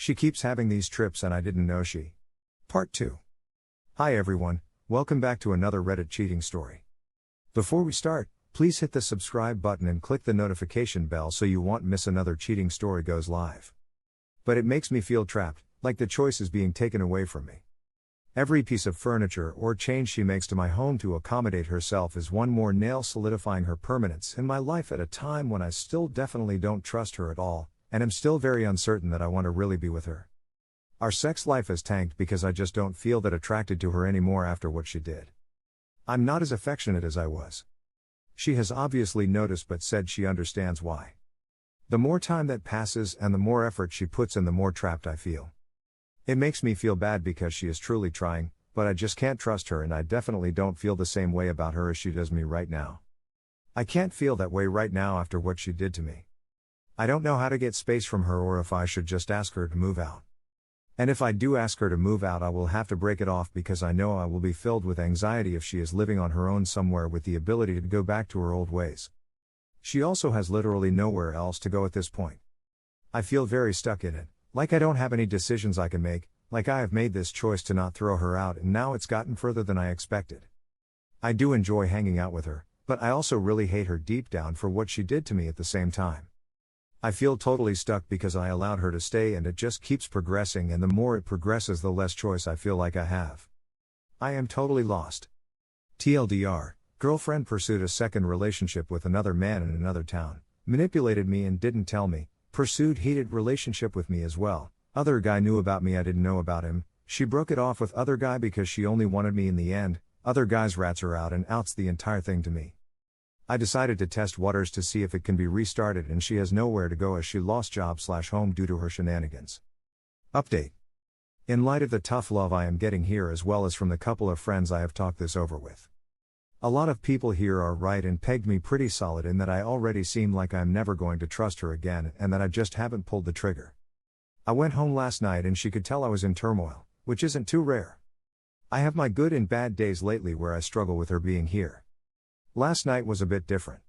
She keeps having these trips and I didn't know she. Part 2. Hi everyone, welcome back to another Reddit cheating story. Before we start, please hit the subscribe button and click the notification bell so you won't miss another cheating story goes live. But it makes me feel trapped, like the choice is being taken away from me. Every piece of furniture or change she makes to my home to accommodate herself is one more nail solidifying her permanence in my life at a time when I still definitely don't trust her at all, and am still very uncertain that I want to really be with her. Our sex life has tanked because I just don't feel that attracted to her anymore after what she did. I'm not as affectionate as I was. She has obviously noticed but said she understands why. The more time that passes and the more effort she puts in, the more trapped I feel. It makes me feel bad because she is truly trying, but I just can't trust her, and I definitely don't feel the same way about her as she does me right now. I can't feel that way right now after what she did to me. I don't know how to get space from her or if I should just ask her to move out. And if I do ask her to move out, I will have to break it off because I know I will be filled with anxiety if she is living on her own somewhere with the ability to go back to her old ways. She also has literally nowhere else to go at this point. I feel very stuck in it. Like I don't have any decisions I can make, like I have made this choice to not throw her out and now it's gotten further than I expected. I do enjoy hanging out with her, but I also really hate her deep down for what she did to me at the same time. I feel totally stuck because I allowed her to stay and it just keeps progressing, and the more it progresses the less choice I feel like I have. I am totally lost. TLDR, girlfriend pursued a second relationship with another man in another town, manipulated me and didn't tell me. Pursued heated relationship with me as well. Other guy knew about me, I didn't know about him. She broke it off with other guy because she only wanted me in the end. Other guys rats her out and outs the entire thing to me. I decided to test waters to see if it can be restarted, and she has nowhere to go as she lost job/home due to her shenanigans. Update. In light of the tough love I am getting here as well as from the couple of friends I have talked this over with. A lot of people here are right and pegged me pretty solid in that I already seem like I'm never going to trust her again and that I just haven't pulled the trigger. I went home last night and she could tell I was in turmoil, which isn't too rare. I have my good and bad days lately where I struggle with her being here. Last night was a bit different.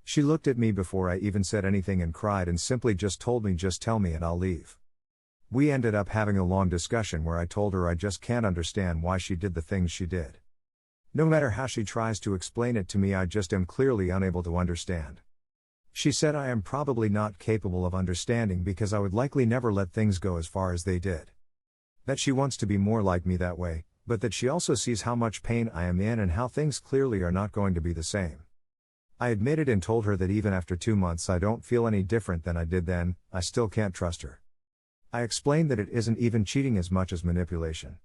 She looked at me before I even said anything and cried and simply just told me, just tell me and I'll leave. We ended up having a long discussion where I told her I just can't understand why she did the things she did. No matter how she tries to explain it to me, I just am clearly unable to understand. She said I am probably not capable of understanding because I would likely never let things go as far as they did. That she wants to be more like me that way, but that she also sees how much pain I am in and how things clearly are not going to be the same. I admitted and told her that even after 2 months I don't feel any different than I did then. I still can't trust her. I explained that it isn't even cheating as much as manipulation.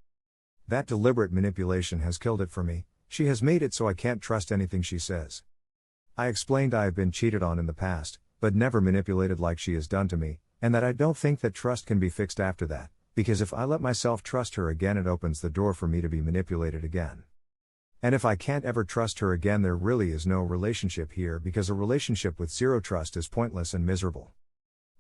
That deliberate manipulation has killed it for me. She has made it so I can't trust anything she says. I explained I have been cheated on in the past, but never manipulated like she has done to me, and that I don't think that trust can be fixed after that, because if I let myself trust her again it opens the door for me to be manipulated again. And if I can't ever trust her again, there really is no relationship here, because a relationship with zero trust is pointless and miserable.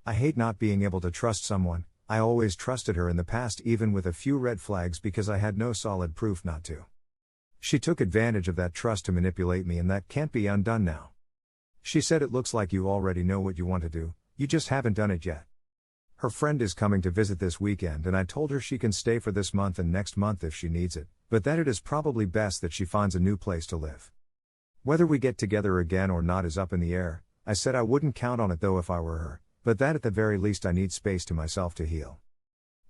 I hate not being able to trust someone. I always trusted her in the past even with a few red flags because I had no solid proof not to. She took advantage of that trust to manipulate me, and that can't be undone now. She said it looks like you already know what you want to do, you just haven't done it yet. Her friend is coming to visit this weekend and I told her she can stay for this month and next month if she needs it, but that it is probably best that she finds a new place to live. Whether we get together again or not is up in the air. I said I wouldn't count on it though if I were her, but that at the very least I need space to myself to heal.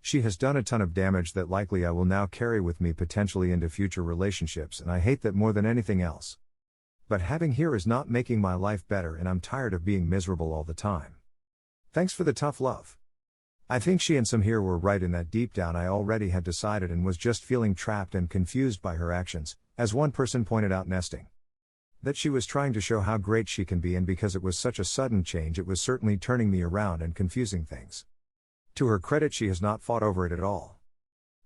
She has done a ton of damage that likely I will now carry with me potentially into future relationships, and I hate that more than anything else. But having her is not making my life better, and I'm tired of being miserable all the time. Thanks for the tough love. I think she and some here were right in that deep down I already had decided and was just feeling trapped and confused by her actions, as one person pointed out, nesting. That she was trying to show how great she can be, and because it was such a sudden change it was certainly turning me around and confusing things. To her credit, she has not fought over it at all.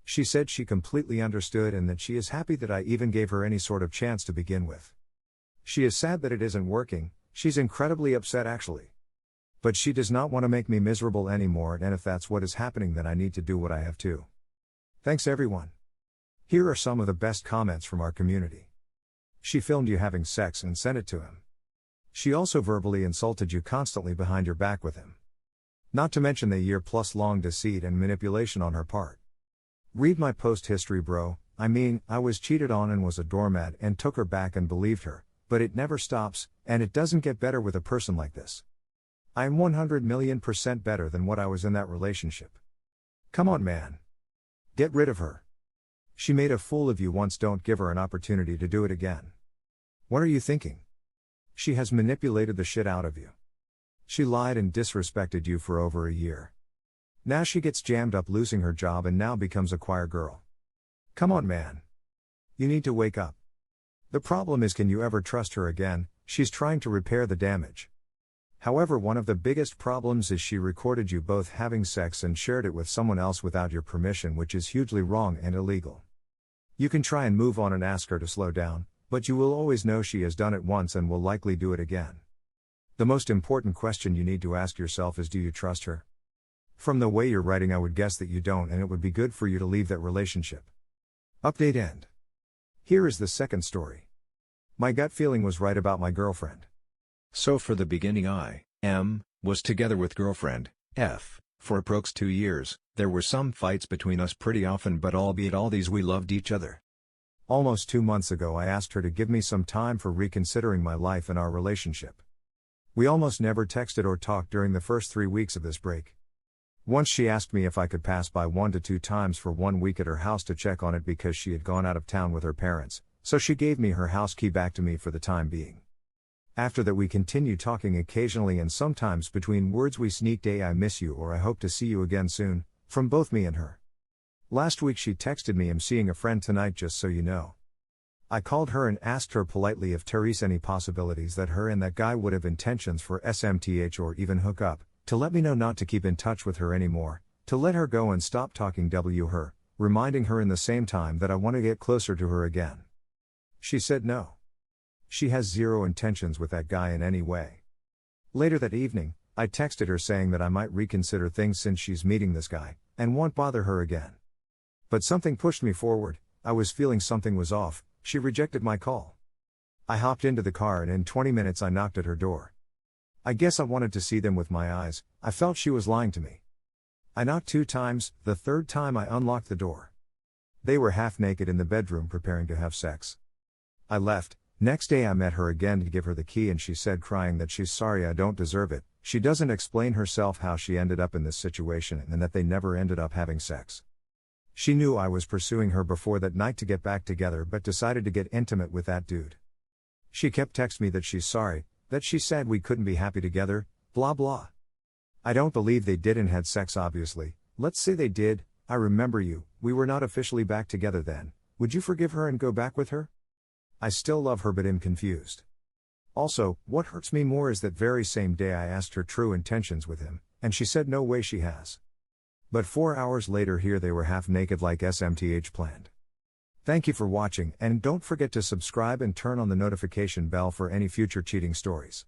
She said she completely understood and that she is happy that I even gave her any sort of chance to begin with. She is sad that it isn't working. She's incredibly upset actually. But she does not want to make me miserable anymore, and if that's what is happening then I need to do what I have to. Thanks everyone. Here are some of the best comments from our community. She filmed you having sex and sent it to him. She also verbally insulted you constantly behind your back with him. Not to mention the year-plus long deceit and manipulation on her part. Read my post history, bro. I mean, I was cheated on and was a doormat and took her back and believed her, but it never stops, and it doesn't get better with a person like this. I am 100,000,000% better than what I was in that relationship. Come on, man. Get rid of her. She made a fool of you once, don't give her an opportunity to do it again. What are you thinking? She has manipulated the shit out of you. She lied and disrespected you for over a year. Now she gets jammed up losing her job and now becomes a choir girl. Come on, man. You need to wake up. The problem is, can you ever trust her again? She's trying to repair the damage. However, one of the biggest problems is she recorded you both having sex and shared it with someone else without your permission, which is hugely wrong and illegal. You can try and move on and ask her to slow down, but you will always know she has done it once and will likely do it again. The most important question you need to ask yourself is, do you trust her? From the way you're writing, I would guess that you don't, and it would be good for you to leave that relationship. Update end. Here is the second story. My gut feeling was right about my girlfriend. So for the beginning, I, M, was together with girlfriend, F, for approx 2 years. There were some fights between us pretty often, but albeit all these we loved each other. Almost 2 months ago I asked her to give me some time for reconsidering my life and our relationship. We almost never texted or talked during the first 3 weeks of this break. Once she asked me if I could pass by 1 to 2 times for 1 week at her house to check on it because she had gone out of town with her parents, so she gave me her house key back to me for the time being. After that we continued talking occasionally, and sometimes between words we sneaked a "I miss you" or "I hope to see you again soon," from both me and her. Last week she texted me, "I'm seeing a friend tonight, just so you know." I called her and asked her politely if there's any possibilities that her and that guy would have intentions for SMTH or even hook up, to let me know not to keep in touch with her anymore, to let her go and stop talking her, reminding her in the same time that I want to get closer to her again. She said no. She has zero intentions with that guy in any way. Later that evening, I texted her saying that I might reconsider things since she's meeting this guy, and won't bother her again. But something pushed me forward. I was feeling something was off. She rejected my call. I hopped into the car and in 20 minutes I knocked at her door. I guess I wanted to see them with my eyes. I felt she was lying to me. I knocked 2 times, the 3rd time I unlocked the door. They were half naked in the bedroom preparing to have sex. I left. Next day I met her again to give her the key, and she said, crying, that she's sorry, I don't deserve it. She doesn't explain herself how she ended up in this situation and that they never ended up having sex. She knew I was pursuing her before that night to get back together, but decided to get intimate with that dude. She kept texting me that she's sorry, that she said we couldn't be happy together, blah blah. I don't believe they did and had sex, obviously. Let's say they did. I remember you, we were not officially back together then. Would you forgive her and go back with her? I still love her but am confused. Also, what hurts me more is that very same day I asked her true intentions with him, and she said no way she has. But 4 hours later here they were half naked like SMTH planned. Thank you for watching, and don't forget to subscribe and turn on the notification bell for any future cheating stories.